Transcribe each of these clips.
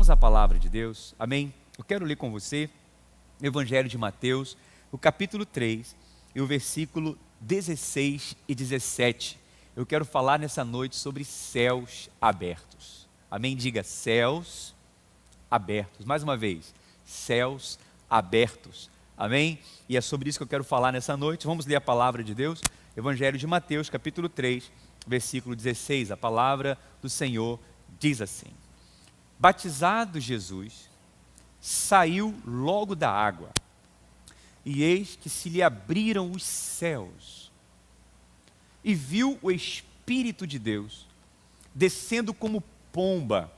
Vamos à palavra de Deus, amém? Eu quero ler com você o Evangelho de Mateus, o capítulo 3 e o versículo 16 e 17. Eu quero falar nessa noite sobre céus abertos, amém? Diga céus abertos, mais uma vez, céus abertos, amém? E é sobre isso que eu quero falar nessa noite. Vamos ler a palavra de Deus, Evangelho de Mateus, capítulo 3, versículo 16. A palavra do Senhor diz assim: batizado Jesus, saiu logo da água, e eis que se lhe abriram os céus, e viu o Espírito de Deus descendo como pomba,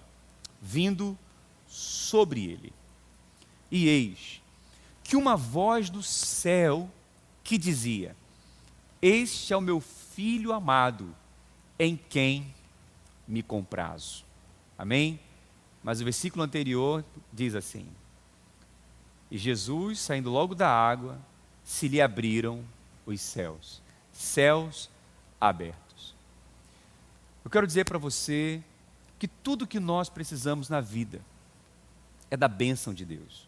vindo sobre ele. E eis que uma voz do céu que dizia: este é o meu Filho amado, em quem me comprazo. Amém? Mas o versículo anterior diz assim: e Jesus, saindo logo da água, se lhe abriram os céus, céus abertos. Eu quero dizer para você que tudo que nós precisamos na vida é da bênção de Deus.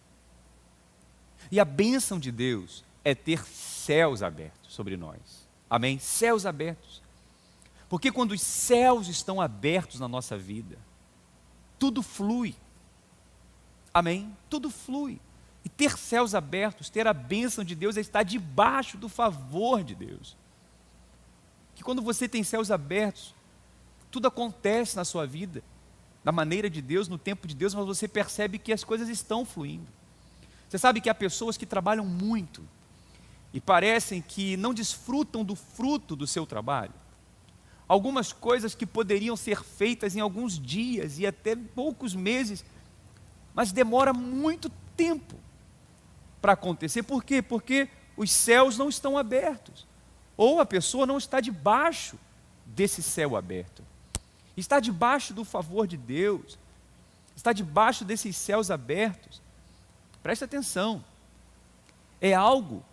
E a bênção de Deus é ter céus abertos sobre nós. Amém? Céus abertos. Porque quando os céus estão abertos na nossa vida, tudo flui. Amém? Tudo flui. E ter céus abertos, ter a bênção de Deus, é estar debaixo do favor de Deus. Que quando você tem céus abertos, tudo acontece na sua vida, da maneira de Deus, no tempo de Deus, mas você percebe que as coisas estão fluindo. Você sabe que há pessoas que trabalham muito e parecem que não desfrutam do fruto do seu trabalho. Algumas coisas que poderiam ser feitas em alguns dias e até poucos meses, mas demora muito tempo para acontecer. Por quê? Porque os céus não estão abertos, ou a pessoa não está debaixo desse céu aberto. Está debaixo do favor de Deus, está debaixo desses céus abertos. Preste atenção, é algo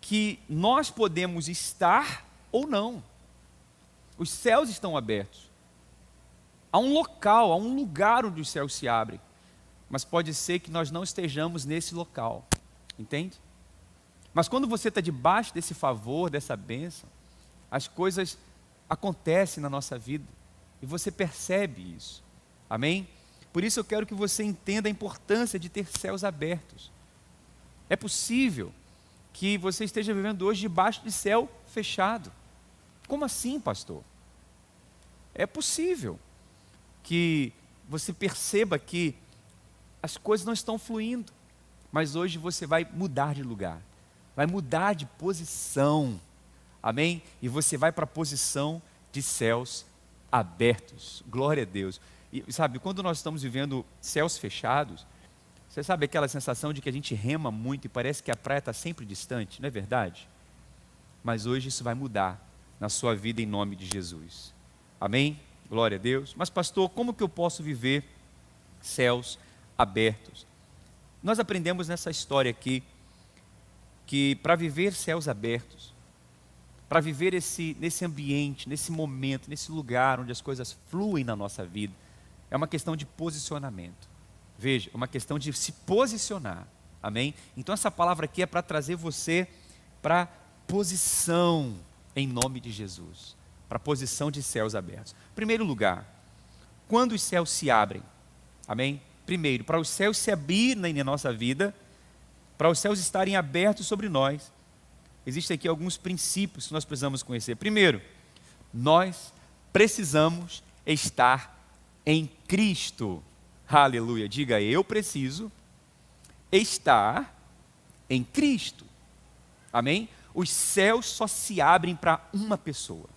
que nós podemos estar ou não. Os céus estão abertos. Há um local, há um lugar onde os céus se abrem. Mas pode ser que nós não estejamos nesse local. Entende? Mas quando você está debaixo desse favor, dessa bênção, as coisas acontecem na nossa vida. E você percebe isso. Amém? Por isso eu quero que você entenda a importância de ter céus abertos. É possível que você esteja vivendo hoje debaixo de céu fechado. Como assim, pastor? É possível que você perceba que as coisas não estão fluindo, mas hoje você vai mudar de lugar, vai mudar de posição, amém? E você vai para a posição de céus abertos, glória a Deus. E sabe, quando nós estamos vivendo céus fechados, você sabe aquela sensação de que a gente rema muito e parece que a praia está sempre distante, não é verdade? Mas hoje isso vai mudar na sua vida em nome de Jesus. Amém? Glória a Deus. Mas pastor, como que eu posso viver céus abertos? Nós aprendemos nessa história aqui que para viver céus abertos, para viver nesse ambiente, nesse momento, nesse lugar onde as coisas fluem na nossa vida, é uma questão de posicionamento. Veja, é uma questão de se posicionar. Amém? Então essa palavra aqui é para trazer você para posição em nome de Jesus, para a posição de céus abertos. Primeiro lugar, quando os céus se abrem, amém? Primeiro, para os céus se abrirem na nossa vida, para os céus estarem abertos sobre nós, existem aqui alguns princípios que nós precisamos conhecer. Primeiro, nós precisamos estar em Cristo. Aleluia, diga: eu preciso estar em Cristo. Amém? Os céus só se abrem para uma pessoa.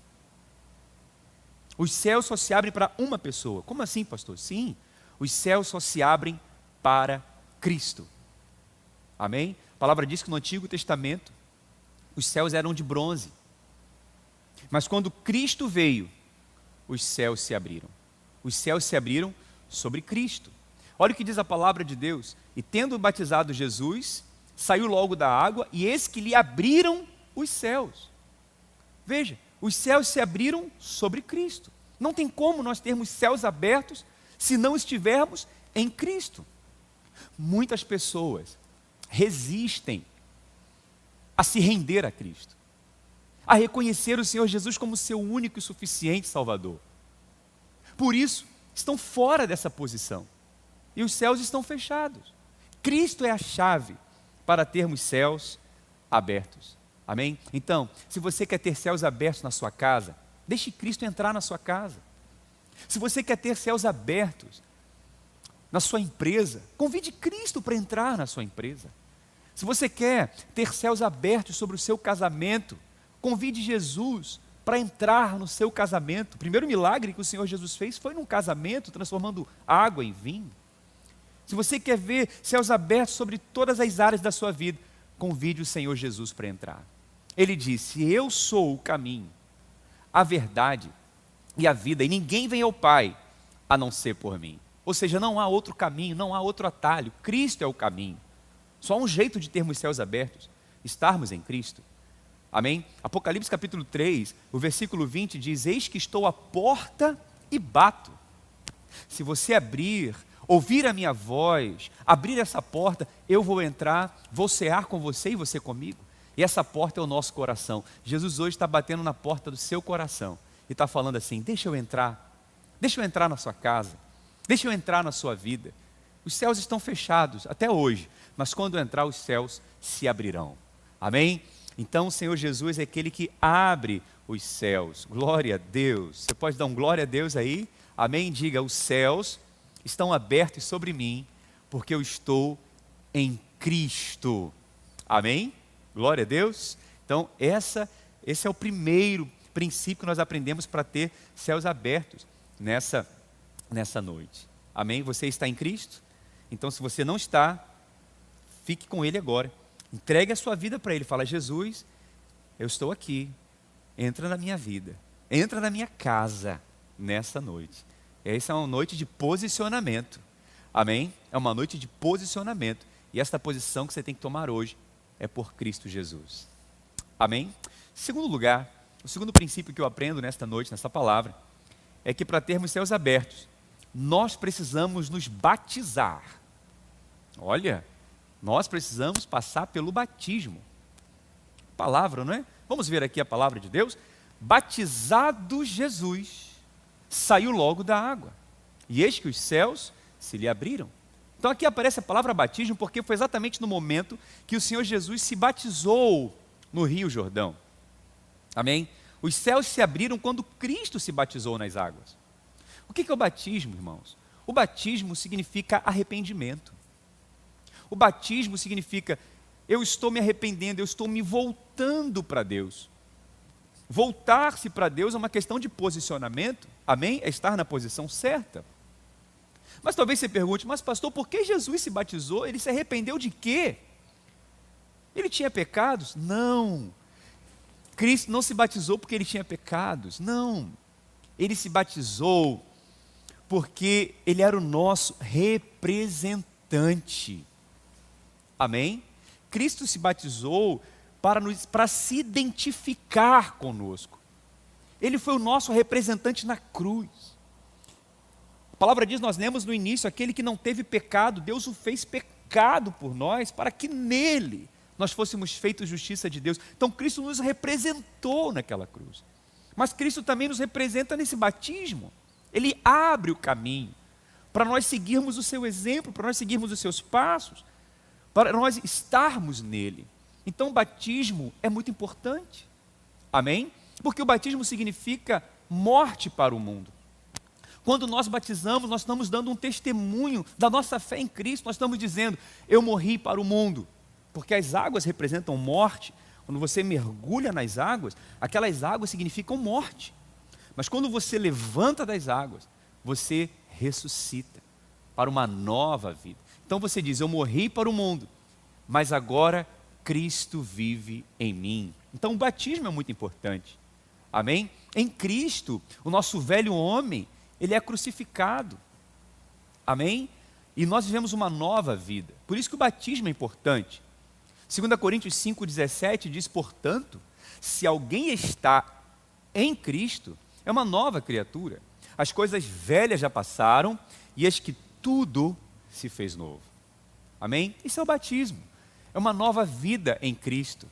Os céus só se abrem para uma pessoa. Como assim, pastor? Sim, os céus só se abrem para Cristo. Amém? A palavra diz que no Antigo Testamento os céus eram de bronze. Mas quando Cristo veio, os céus se abriram. Os céus se abriram sobre Cristo. Olha o que diz a palavra de Deus: e tendo batizado Jesus, saiu logo da água, e eis que lhe abriram os céus. Veja, os céus se abriram sobre Cristo. Não tem como nós termos céus abertos se não estivermos em Cristo. Muitas pessoas resistem a se render a Cristo, a reconhecer o Senhor Jesus como seu único e suficiente Salvador. Por isso, estão fora dessa posição e os céus estão fechados. Cristo é a chave para termos céus abertos. Amém? Então, se você quer ter céus abertos na sua casa, deixe Cristo entrar na sua casa. Se você quer ter céus abertos na sua empresa, convide Cristo para entrar na sua empresa. Se você quer ter céus abertos sobre o seu casamento, convide Jesus para entrar no seu casamento. O primeiro milagre que o Senhor Jesus fez foi num casamento, transformando água em vinho. Se você quer ver céus abertos sobre todas as áreas da sua vida, convide o Senhor Jesus para entrar. Ele disse: eu sou o caminho, a verdade e a vida, e ninguém vem ao Pai a não ser por mim. Ou seja, não há outro caminho, não há outro atalho. Cristo é o caminho. Só há um jeito de termos céus abertos: estarmos em Cristo. Amém? Apocalipse capítulo 3, o versículo 20 diz: eis que estou à porta e bato. Se você abrir, ouvir a minha voz, abrir essa porta, eu vou entrar, vou cear com você e você comigo. E essa porta é o nosso coração. Jesus hoje está batendo na porta do seu coração e está falando assim: deixa eu entrar na sua casa, deixa eu entrar na sua vida. Os céus estão fechados até hoje, mas quando entrar os céus se abrirão. Amém? Então o Senhor Jesus é aquele que abre os céus. Glória a Deus. Você pode dar um glória a Deus aí? Amém? Diga: os céus estão abertos sobre mim, porque eu estou em Cristo. Amém? Glória a Deus. Então esse é o primeiro princípio que nós aprendemos para ter céus abertos nessa noite. Amém? Você está em Cristo? Então, se você não está, fique com Ele agora. Entregue a sua vida para Ele. Fala: Jesus, eu estou aqui. Entra na minha vida. Entra na minha casa nessa noite. Essa é uma noite de posicionamento. Amém? É uma noite de posicionamento. E esta posição que você tem que tomar hoje é por Cristo Jesus. Amém? Segundo lugar, o segundo princípio que eu aprendo nesta noite, nessa palavra, é que para termos céus abertos, nós precisamos nos batizar. Olha, nós precisamos passar pelo batismo. Palavra, não é? Vamos ver aqui a palavra de Deus. Batizado Jesus, saiu logo da água, e eis que os céus se lhe abriram. Então aqui aparece a palavra batismo, porque foi exatamente no momento que o Senhor Jesus se batizou no Rio Jordão. Amém? Os céus se abriram quando Cristo se batizou nas águas. O que é o batismo, irmãos? O batismo significa arrependimento. O batismo significa: eu estou me arrependendo, eu estou me voltando para Deus. Voltar-se para Deus é uma questão de posicionamento. Amém? É estar na posição certa. Mas talvez você pergunte: mas pastor, por que Jesus se batizou? Ele se arrependeu de quê? Ele tinha pecados? Não. Cristo não se batizou porque ele tinha pecados. Não. Ele se batizou porque ele era o nosso representante. Amém? Cristo se batizou para se identificar conosco. Ele foi o nosso representante na cruz. A palavra diz, nós lemos no início: aquele que não teve pecado, Deus o fez pecado por nós, para que nele nós fôssemos feitos justiça de Deus. Então Cristo nos representou naquela cruz. Mas Cristo também nos representa nesse batismo. Ele abre o caminho para nós seguirmos o seu exemplo, para nós seguirmos os seus passos, para nós estarmos nele. Então o batismo é muito importante. Amém? Porque o batismo significa morte para o mundo. Quando nós batizamos, nós estamos dando um testemunho da nossa fé em Cristo. Nós estamos dizendo: eu morri para o mundo. Porque as águas representam morte. Quando você mergulha nas águas, aquelas águas significam morte. Mas quando você levanta das águas, você ressuscita para uma nova vida. Então você diz: eu morri para o mundo, mas agora Cristo vive em mim. Então o batismo é muito importante. Amém? Em Cristo, o nosso velho homem, ele é crucificado. Amém? E nós vivemos uma nova vida. Por isso que o batismo é importante. 2 Coríntios 5,17 diz: portanto, se alguém está em Cristo, é uma nova criatura. As coisas velhas já passaram, e eis que tudo se fez novo. Amém? Isso é o batismo. É uma nova vida em Cristo.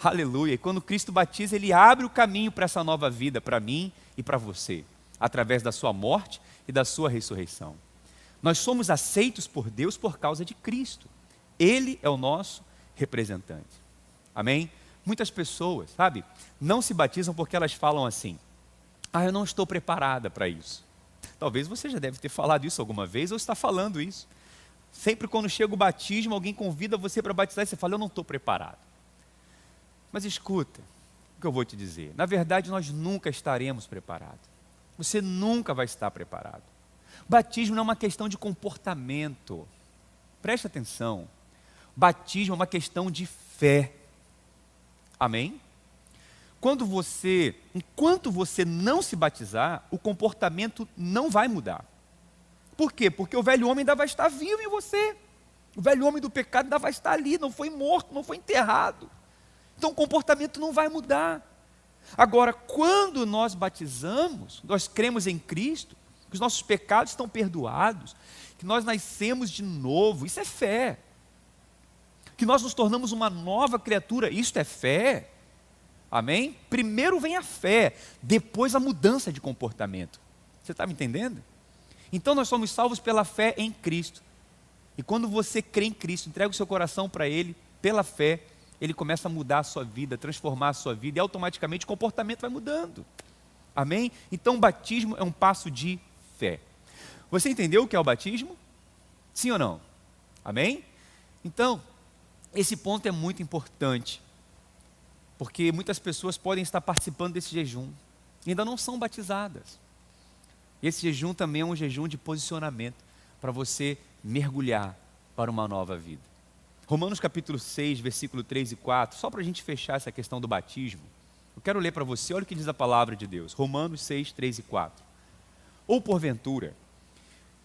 Aleluia. E quando Cristo batiza, Ele abre o caminho para essa nova vida, para mim e para você, através da sua morte e da sua ressurreição. Nós somos aceitos por Deus por causa de Cristo. Ele é o nosso representante. Amém? Muitas pessoas, sabe, não se batizam porque elas falam assim: eu não estou preparada para isso. Talvez você já deve ter falado isso alguma vez ou está falando isso. Sempre quando chega o batismo, alguém convida você para batizar e você fala: eu não estou preparado. Mas escuta o que eu vou te dizer. Na verdade, nós nunca estaremos preparados. Você nunca vai estar preparado. Batismo não é uma questão de comportamento. Preste atenção. Batismo é uma questão de fé. Amém? Enquanto você não se batizar, o comportamento não vai mudar. Por quê? Porque o velho homem ainda vai estar vivo em você. O velho homem do pecado ainda vai estar ali, não foi morto, não foi enterrado. Então o comportamento não vai mudar. Agora, quando nós batizamos, nós cremos em Cristo, que os nossos pecados estão perdoados, que nós nascemos de novo, isso é fé. Que nós nos tornamos uma nova criatura, isso é fé. Amém? Primeiro vem a fé, depois a mudança de comportamento. Você está me entendendo? Então nós somos salvos pela fé em Cristo. E quando você crê em Cristo, entrega o seu coração para Ele, pela fé, Ele começa a mudar a sua vida, transformar a sua vida, e automaticamente o comportamento vai mudando. Amém? Então o batismo é um passo de fé. Você entendeu o que é o batismo? Sim ou não? Amém? Então, esse ponto é muito importante, porque muitas pessoas podem estar participando desse jejum e ainda não são batizadas. Esse jejum também é um jejum de posicionamento para você mergulhar para uma nova vida. Romanos capítulo 6, versículo 3 e 4, só para a gente fechar essa questão do batismo, eu quero ler para você, olha o que diz a palavra de Deus. Romanos 6, 3 e 4. Ou porventura,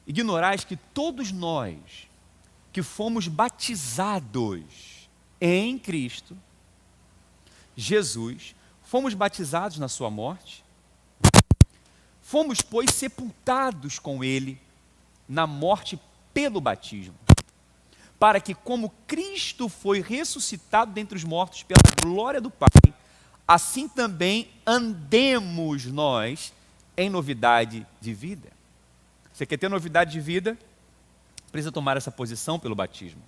ignorais que todos nós que fomos batizados em Cristo Jesus, fomos batizados na sua morte, fomos, pois, sepultados com Ele na morte pelo batismo, para que, como Cristo foi ressuscitado dentre os mortos pela glória do Pai, assim também andemos nós em novidade de vida. Você quer ter novidade de vida? Precisa tomar essa posição pelo batismo.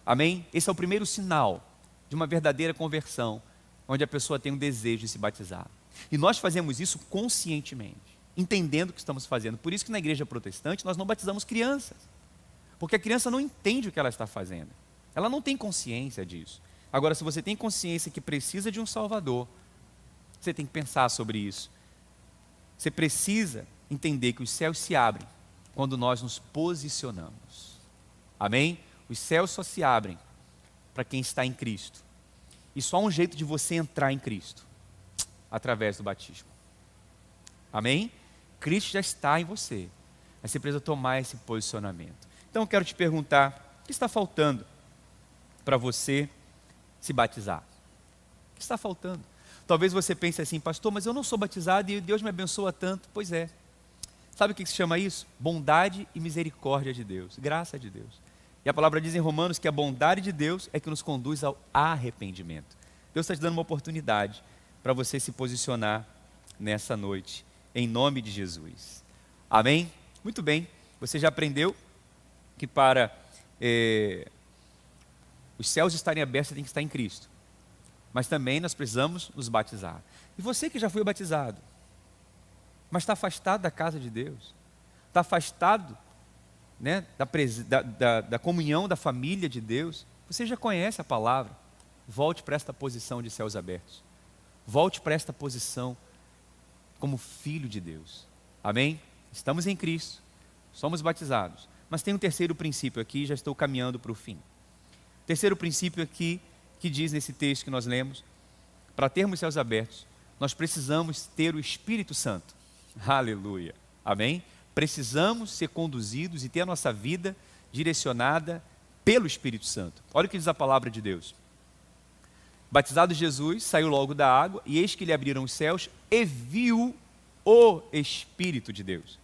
Amém? Esse é o primeiro sinal de uma verdadeira conversão, onde a pessoa tem um desejo de se batizar. E nós fazemos isso conscientemente, entendendo o que estamos fazendo. Por isso que na igreja protestante nós não batizamos crianças, porque a criança não entende o que ela está fazendo. Ela não tem consciência disso. Agora, se você tem consciência que precisa de um Salvador, você tem que pensar sobre isso. Você precisa entender que os céus se abrem quando nós nos posicionamos. Amém? Os céus só se abrem para quem está em Cristo. E só há um jeito de você entrar em Cristo, através do batismo. Amém? Cristo já está em você, mas você precisa tomar esse posicionamento. Então eu quero te perguntar, o que está faltando para você se batizar? O que está faltando? Talvez você pense assim: pastor, mas eu não sou batizado e Deus me abençoa tanto. Pois é. Sabe o que se chama isso? Bondade e misericórdia de Deus, graça de Deus. E a palavra diz em Romanos que a bondade de Deus é que nos conduz ao arrependimento. Deus está te dando uma oportunidade para você se posicionar nessa noite, em nome de Jesus. Amém? Muito bem, você já aprendeu que para os céus estarem abertos, você tem que estar em Cristo. Mas também nós precisamos nos batizar. E você que já foi batizado, mas está afastado da casa de Deus, está afastado, né, da comunhão da família de Deus, você já conhece a palavra. Volte para esta posição de céus abertos. Volte para esta posição como filho de Deus. Amém? Estamos em Cristo, somos batizados. Mas tem um terceiro princípio aqui, já estou caminhando para o fim. Terceiro princípio aqui, que diz nesse texto que nós lemos: para termos céus abertos, nós precisamos ter o Espírito Santo. Aleluia. Amém? Precisamos ser conduzidos e ter a nossa vida direcionada pelo Espírito Santo. Olha o que diz a palavra de Deus. Batizado Jesus, saiu logo da água, e eis que lhe abriram os céus, e viu o Espírito de Deus,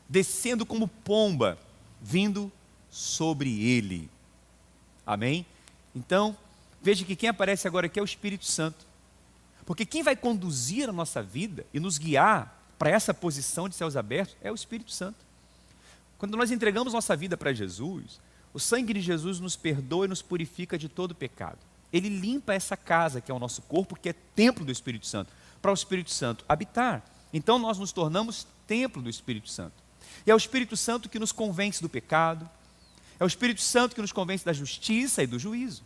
descendo como pomba, vindo sobre ele. Amém? Então, veja que quem aparece agora aqui é o Espírito Santo. Porque quem vai conduzir a nossa vida e nos guiar para essa posição de céus abertos é o Espírito Santo. Quando nós entregamos nossa vida para Jesus, o sangue de Jesus nos perdoa e nos purifica de todo pecado. Ele limpa essa casa que é o nosso corpo, que é templo do Espírito Santo, para o Espírito Santo habitar. Então nós nos tornamos templo do Espírito Santo. E é o Espírito Santo que nos convence do pecado, é o Espírito Santo que nos convence da justiça e do juízo.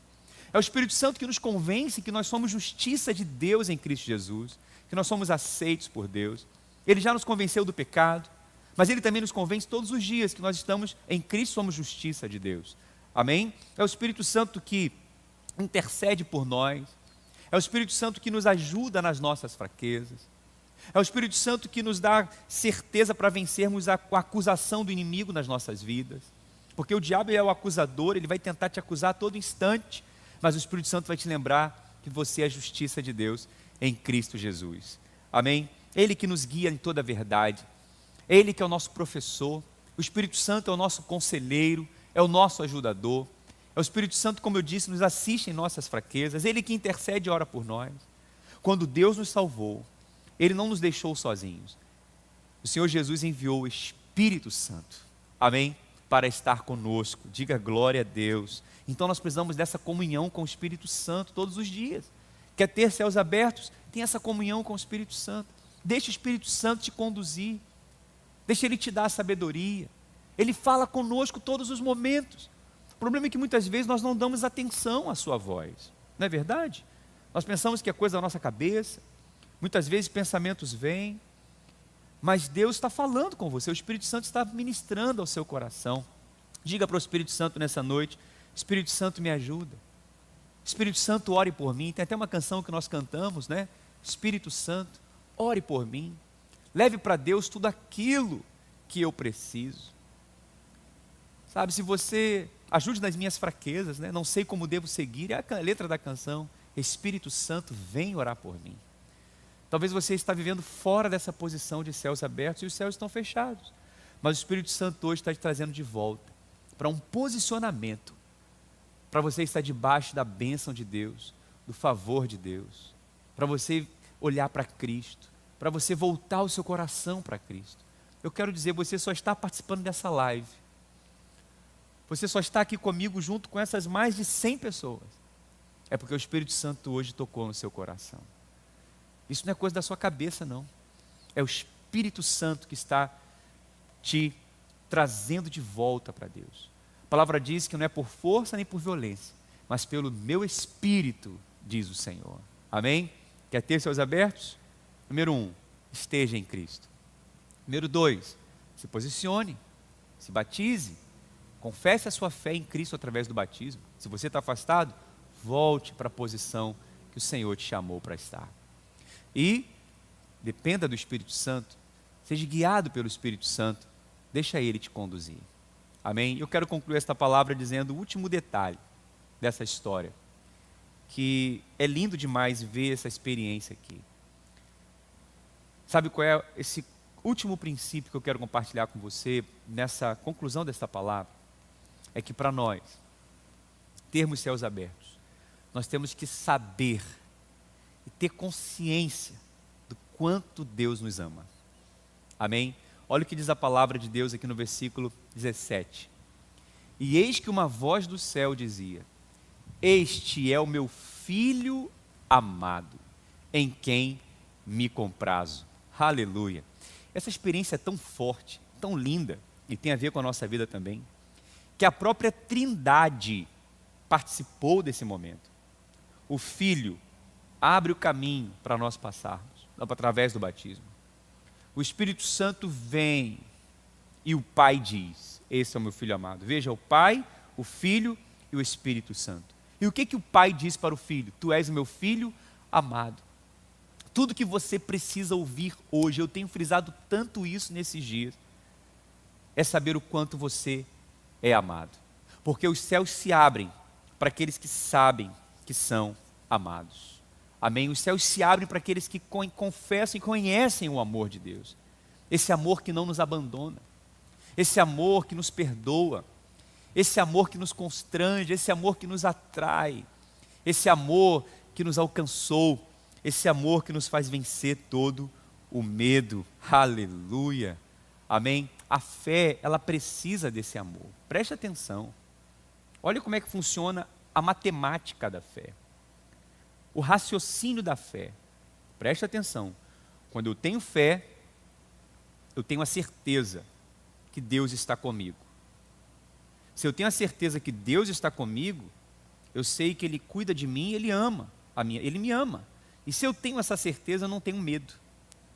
É o Espírito Santo que nos convence que nós somos justiça de Deus em Cristo Jesus, que nós somos aceitos por Deus. Ele já nos convenceu do pecado, mas Ele também nos convence todos os dias que nós estamos em Cristo, somos justiça de Deus. Amém? É o Espírito Santo que intercede por nós, é o Espírito Santo que nos ajuda nas nossas fraquezas, é o Espírito Santo que nos dá certeza para vencermos a acusação do inimigo nas nossas vidas, porque o diabo é o acusador, ele vai tentar te acusar a todo instante, mas o Espírito Santo vai te lembrar que você é a justiça de Deus em Cristo Jesus. Amém? Ele que nos guia em toda a verdade, Ele que é o nosso professor, o Espírito Santo é o nosso conselheiro, é o nosso ajudador, é o Espírito Santo, como eu disse, nos assiste em nossas fraquezas, Ele que intercede e ora por nós. Quando Deus nos salvou, Ele não nos deixou sozinhos. O Senhor Jesus enviou o Espírito Santo, amém? Para estar conosco, diga glória a Deus. Então nós precisamos dessa comunhão com o Espírito Santo todos os dias. Quer ter céus abertos? Tem essa comunhão com o Espírito Santo. Deixa o Espírito Santo te conduzir, deixa Ele te dar a sabedoria. Ele fala conosco todos os momentos. O problema é que muitas vezes nós não damos atenção à sua voz, não é verdade? Nós pensamos que é coisa da nossa cabeça, muitas vezes pensamentos vêm, mas Deus está falando com você, o Espírito Santo está ministrando ao seu coração. Diga para o Espírito Santo nessa noite: Espírito Santo, me ajuda. Espírito Santo, ore por mim. Tem até uma canção que nós cantamos, né? Espírito Santo, ore por mim. Leve para Deus tudo aquilo que eu preciso. Sabe, se você ajude nas minhas fraquezas, né? Não sei como devo seguir, é a letra da canção. Espírito Santo, vem orar por mim. Talvez você está vivendo fora dessa posição de céus abertos e os céus estão fechados. Mas o Espírito Santo hoje está te trazendo de volta para um posicionamento, para você estar debaixo da bênção de Deus, do favor de Deus, para você olhar para Cristo, para você voltar o seu coração para Cristo. Eu quero dizer, você só está participando dessa live, você só está aqui comigo junto com essas mais de 100 pessoas, é porque o Espírito Santo hoje tocou no seu coração. Isso não é coisa da sua cabeça, não. É o Espírito Santo que está te trazendo de volta para Deus. A palavra diz que não é por força nem por violência, mas pelo meu Espírito, diz o Senhor. Amém? Quer ter seus abertos? Número 1, esteja em Cristo. Número 2, se posicione, se batize, confesse a sua fé em Cristo através do batismo. Se você está afastado, volte para a posição que o Senhor te chamou para estar. E dependa do Espírito Santo, seja guiado pelo Espírito Santo, deixa Ele te conduzir. Amém? Eu quero concluir esta palavra dizendo o último detalhe dessa história, que é lindo demais ver essa experiência aqui. Sabe qual é esse último princípio que eu quero compartilhar com você nessa conclusão desta palavra? É que para nós termos céus abertos, nós temos que saber e ter consciência do quanto Deus nos ama. Amém? Olha o que diz a palavra de Deus aqui no versículo 17. E eis que uma voz do céu dizia: este é o meu filho amado, em quem me comprazo. Aleluia. Essa experiência é tão forte, tão linda, e tem a ver com a nossa vida também, que a própria Trindade participou desse momento. O Filho abre o caminho para nós passarmos, através do batismo. O Espírito Santo vem e o Pai diz: esse é o meu Filho amado. Veja, o Pai, o Filho e o Espírito Santo. E o que o Pai diz para o Filho? Tu és o meu Filho amado. Tudo que você precisa ouvir hoje, eu tenho frisado tanto isso nesses dias, é saber o quanto você é amado. Porque os céus se abrem para aqueles que sabem que são amados. Amém? Os céus se abrem para aqueles que confessam e conhecem o amor de Deus. Esse amor que não nos abandona. Esse amor que nos perdoa. esse amor que nos constrange, esse amor que nos atrai, esse amor que nos alcançou, esse amor que nos faz vencer todo o medo. Aleluia, amém? A fé, ela precisa desse amor. Preste atenção, olha como é que funciona a matemática da fé, o raciocínio da fé. Preste atenção, quando eu tenho fé, eu tenho a certeza que Deus está comigo. Se eu tenho a certeza que Deus está comigo, eu sei que Ele cuida de mim, Ele Ele me ama. E se eu tenho essa certeza, eu não tenho medo,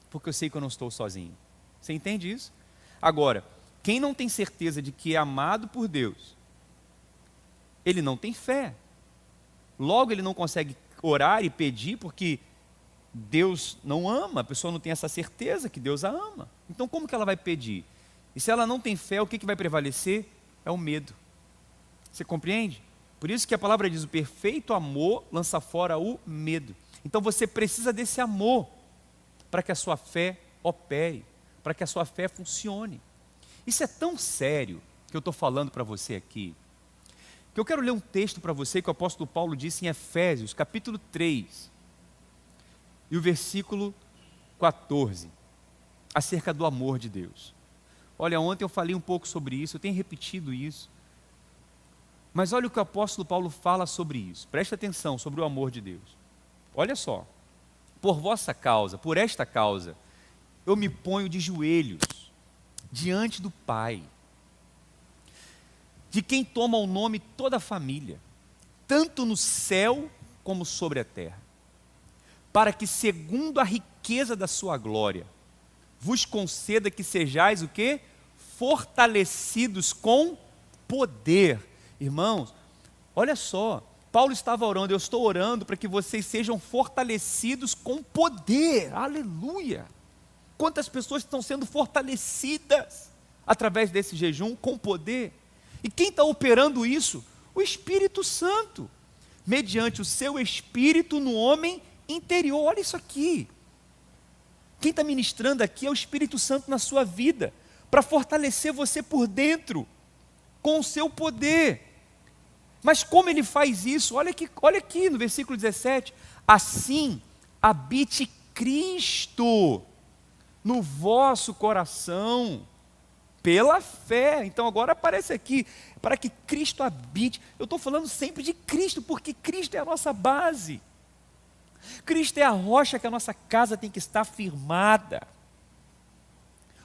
porque eu sei que eu não estou sozinho. Você entende isso? Agora, quem não tem certeza de que é amado por Deus, ele não tem fé. Logo, ele não consegue orar e pedir, porque Deus não ama, a pessoa não tem essa certeza que Deus a ama. Então como que ela vai pedir? E se ela não tem fé, o que vai prevalecer? É o medo. Você compreende? Por isso que a palavra diz, o perfeito amor lança fora o medo. Então você precisa desse amor, para que a sua fé opere, para que a sua fé funcione. Isso é tão sério, que eu estou falando para você aqui, que eu quero ler um texto para você, que o apóstolo Paulo disse em Efésios, capítulo 3, e o versículo 14, acerca do amor de Deus. Olha, ontem eu falei um pouco sobre isso, eu tenho repetido isso, mas olha o que o apóstolo Paulo fala sobre isso, preste atenção sobre o amor de Deus. Olha só, por vossa causa, por esta causa, eu me ponho de joelhos diante do Pai, de quem toma o nome toda a família, tanto no céu como sobre a terra, para que segundo a riqueza da sua glória, vos conceda que sejais o quê? Fortalecidos com poder. Irmãos, olha só, Paulo estava orando, eu estou orando para que vocês sejam fortalecidos com poder. Aleluia! Quantas pessoas estão sendo fortalecidas através desse jejum com poder? E quem está operando isso? O Espírito Santo, mediante o seu Espírito no homem interior. Olha isso aqui. Quem está ministrando aqui é o Espírito Santo na sua vida, para fortalecer você por dentro, com o seu poder. Mas como ele faz isso? Olha aqui no versículo 17. Assim habite Cristo no vosso coração, pela fé. Então agora aparece aqui, para que Cristo habite. Eu estou falando sempre de Cristo, porque Cristo é a nossa base. Cristo é a rocha que a nossa casa tem que estar firmada.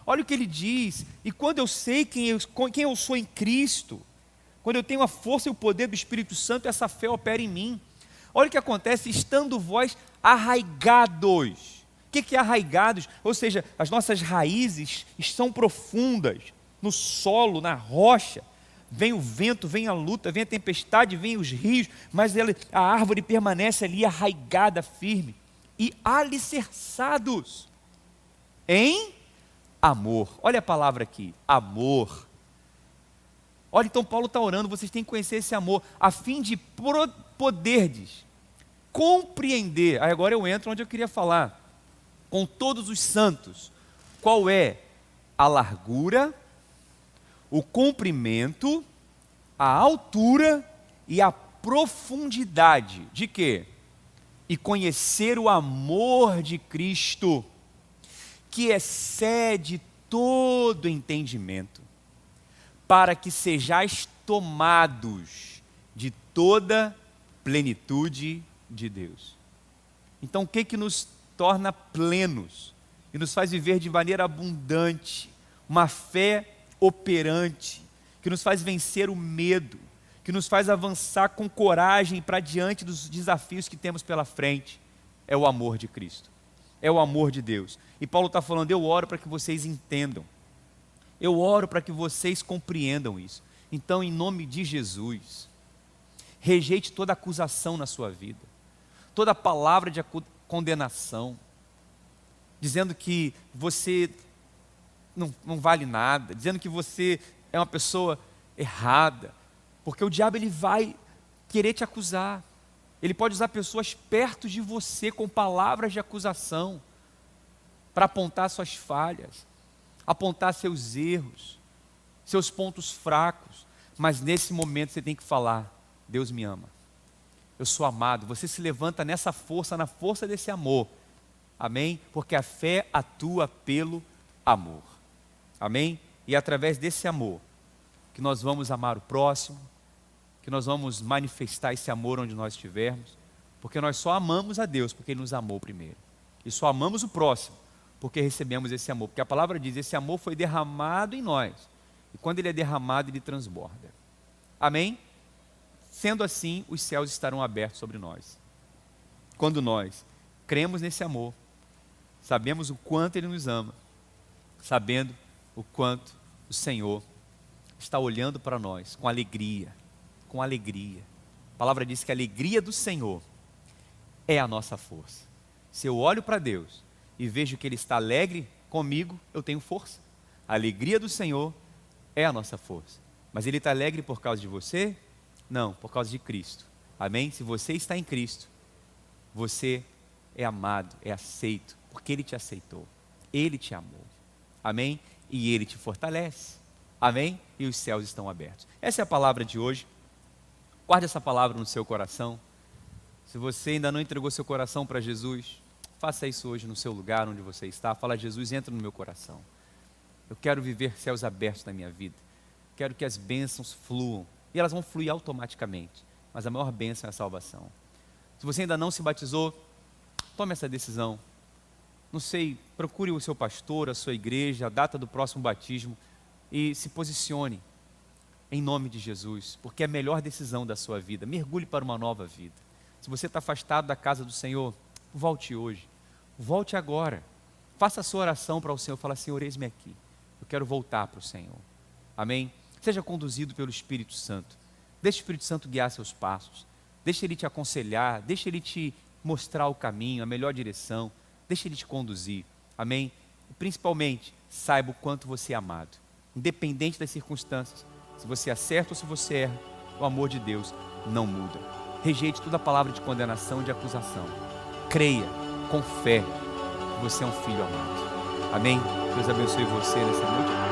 Olha o que ele diz, e quando eu sei quem eu sou em Cristo, quando eu tenho a força e o poder do Espírito Santo, essa fé opera em mim. Olha o que acontece, estando vós arraigados. O que é arraigados? Ou seja, as nossas raízes estão profundas, no solo, na rocha. Vem o vento, vem a luta, vem a tempestade, vem os rios, mas a árvore permanece ali arraigada, firme. E alicerçados em amor. Olha a palavra aqui, amor. Olha, então Paulo está orando, vocês têm que conhecer esse amor, a fim de poderdes compreender. Aí agora eu entro onde eu queria falar. Com todos os santos, qual é a largura, o comprimento, a altura e a profundidade de quê? E conhecer o amor de Cristo, que excede todo entendimento, para que sejais tomados de toda plenitude de Deus. Então o que nos torna plenos e nos faz viver de maneira abundante, uma fé operante, que nos faz vencer o medo, que nos faz avançar com coragem para diante dos desafios que temos pela frente, é o amor de Cristo, é o amor de Deus. E Paulo está falando, eu oro para que vocês entendam, eu oro para que vocês compreendam isso. Então, em nome de Jesus, rejeite toda acusação na sua vida, toda palavra de condenação, dizendo que você não vale nada, dizendo que você é uma pessoa errada, porque o diabo ele vai querer te acusar, ele pode usar pessoas perto de você com palavras de acusação, para apontar suas falhas, apontar seus erros, seus pontos fracos, Mas nesse momento você tem que falar: Deus me ama, eu sou amado. Você se levanta nessa força, na força desse amor. Amém? Porque a fé atua pelo amor. Amém? E é através desse amor que nós vamos amar o próximo, que nós vamos manifestar esse amor onde nós estivermos, porque nós só amamos a Deus porque Ele nos amou primeiro. E só amamos o próximo porque recebemos esse amor. Porque a palavra diz: esse amor foi derramado em nós. E quando ele é derramado, ele transborda. Amém? Sendo assim, os céus estarão abertos sobre nós. Quando nós cremos nesse amor, sabemos o quanto Ele nos ama, sabendo o quanto o Senhor está olhando para nós com alegria, com alegria. A palavra diz que a alegria do Senhor é a nossa força. Se eu olho para Deus e vejo que Ele está alegre comigo, eu tenho força. A alegria do Senhor é a nossa força. Mas Ele está alegre por causa de você? Não, por causa de Cristo. Amém? Se você está em Cristo, você é amado, é aceito, porque Ele te aceitou. Ele te amou. Amém? E Ele te fortalece. Amém? E os céus estão abertos. Essa é a palavra de hoje. Guarde essa palavra no seu coração. Se você ainda não entregou seu coração para Jesus, faça isso hoje no seu lugar onde você está. Fala: Jesus, entra no meu coração. Eu quero viver céus abertos na minha vida. Quero que as bênçãos fluam. E elas vão fluir automaticamente. Mas a maior bênção é a salvação. Se você ainda não se batizou, tome essa decisão. Não sei, procure o seu pastor, a sua igreja, a data do próximo batismo e se posicione em nome de Jesus, porque é a melhor decisão da sua vida. Mergulhe para uma nova vida. Se você está afastado da casa do Senhor, volte hoje. Volte agora. Faça a sua oração para o Senhor. Fala: Senhor, eis-me aqui. Eu quero voltar para o Senhor. Amém? Seja conduzido pelo Espírito Santo. Deixe o Espírito Santo guiar seus passos. Deixe Ele te aconselhar. Deixe Ele te mostrar o caminho, a melhor direção. Deixe Ele te conduzir. Amém? E principalmente, saiba o quanto você é amado. Independente das circunstâncias. Se você acerta ou se você erra, o amor de Deus não muda. Rejeite toda palavra de condenação e de acusação. Creia, com fé, que você é um filho amado. Amém? Deus abençoe você nessa noite.